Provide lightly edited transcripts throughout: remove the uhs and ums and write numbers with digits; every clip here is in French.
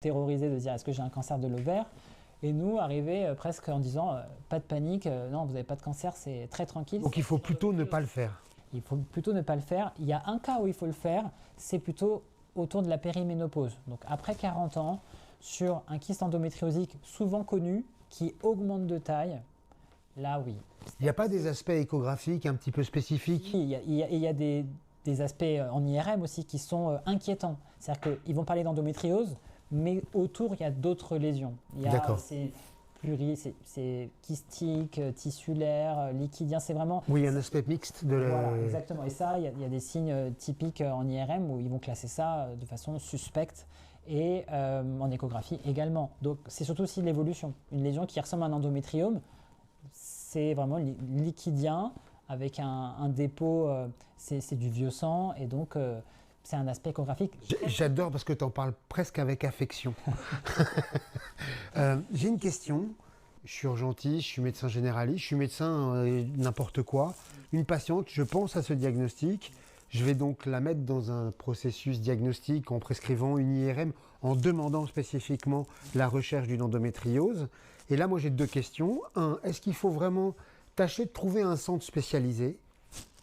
terrorisés de dire est-ce que j'ai un cancer de l'ovaire, et nous arriver presque en disant pas de panique, non vous n'avez pas de cancer, c'est très tranquille. Donc il faut plutôt ne pas le faire. Il faut plutôt ne pas le faire. Il y a un cas où il faut le faire, c'est plutôt autour de la périménopause. Donc après 40 ans, sur un kyste endométriosique souvent connu qui augmente de taille, là oui. Il n'y a pas des aspects échographiques un petit peu spécifiques? Il y a des aspects en IRM aussi qui sont inquiétants. C'est-à-dire qu'ils vont parler d'endométriose, mais autour il y a d'autres lésions. D'accord. C'est kystique, tissulaire, liquidien, c'est vraiment... Oui, un aspect mixte de la... Voilà, exactement. Et ça, il y a des signes typiques en IRM où ils vont classer ça de façon suspecte et en échographie également. Donc c'est surtout aussi l'évolution. Une lésion qui ressemble à un endométriome, c'est vraiment liquidien avec un dépôt, c'est du vieux sang et donc c'est un aspect échographique. J'adore parce que tu en parles presque avec affection. J'ai une question. Je suis urgentiste, je suis médecin généraliste, je suis médecin n'importe quoi. Une patiente, je pense à ce diagnostic. Je vais donc la mettre dans un processus diagnostique en prescrivant une IRM, en demandant spécifiquement la recherche d'une endométriose. Et là, moi, j'ai deux questions. Un, est-ce qu'il faut vraiment tâcher de trouver un centre spécialisé?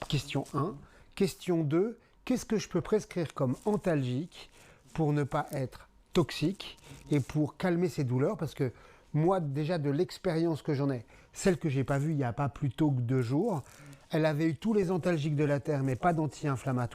Question 1. Question 2, qu'est-ce que je peux prescrire comme antalgique pour ne pas être toxique et pour calmer ces douleurs? Parce que moi, déjà de l'expérience que j'en ai, celle que j'ai pas vue il n'y a pas plus tôt que 2 jours, elle avait eu tous les antalgiques de la Terre, mais pas d'anti-inflammatoires.